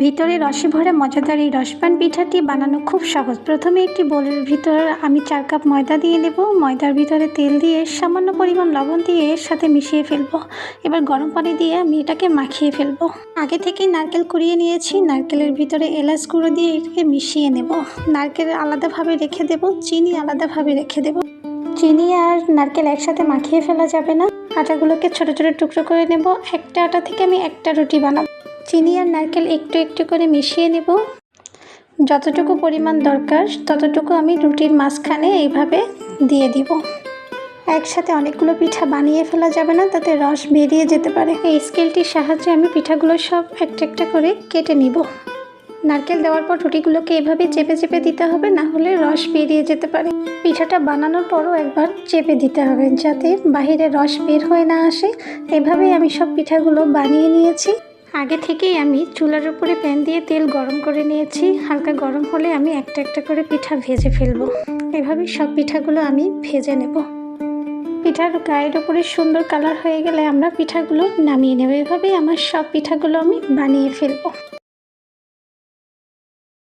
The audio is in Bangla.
ভিতরে রসে ভরা মজাদার এই রসপান পিঠাটি বানানো খুব সহজ। প্রথমে একটি বোলের ভিতর আমি 4 কাপ ময়দা দিয়ে দেব। ময়দার ভিতরে তেল দিয়ে সামান্য পরিমাণ লবণ দিয়ে এর সাথে মিশিয়ে ফেলবো। এবার গরম পানি দিয়ে আমি এটাকে মাখিয়ে ফেলবো। আগে থেকেই নারকেল কুড়িয়ে নিয়েছি, নারকেলের ভিতরে এলাচ গুঁড়ো দিয়ে এটাকে মিশিয়ে নেব। নারকেল আলাদাভাবে রেখে দেব, চিনি আলাদাভাবে রেখে দেব। চিনি আর নারকেল একসাথে মাখিয়ে ফেলা যাবে না। আটাগুলোকে ছোট ছোট টুকরো করে নেব। একটা আটা থেকে আমি একটা রুটি বানাবো। চিনি আর নারকেল একটু একটু করে মিশিয়ে নেব। যতটুকু পরিমাণ দরকার ততটুকু আমি রুটির মাঝখানে এইভাবে দিয়ে দিব। একসাথে অনেকগুলো পিঠা বানিয়ে ফেলা যাবে না, তাতে রস বেরিয়ে যেতে পারে। এই স্কেলটির সাহায্যে আমি পিঠাগুলো সব একটা একটা করে কেটে নিব। নারকেল দেওয়ার পর রুটিগুলোকে এভাবে চেপে চেপে দিতে হবে, না হলে রস বেরিয়ে যেতে পারে। পিঠাটা বানানোর পরও একবার চেপে দিতে হবে যাতে বাহিরে রস বের হয়ে না আসে। এভাবেই আমি সব পিঠাগুলো বানিয়ে নিয়েছি। আগে থেকেই আমি চুলার উপরে প্যান দিয়ে তেল গরম করে নিয়েছি। হালকা গরম হলে আমি একটা একটা করে পিঠা ভেজে ফেলবো। এভাবেই সব পিঠাগুলো আমি ভেজে নেব। পিঠার গায়ের উপরে সুন্দর কালার হয়ে গেলে আমরা পিঠাগুলো নামিয়ে নেব। এভাবেই আমার সব পিঠাগুলো আমি বানিয়ে ফেলবো।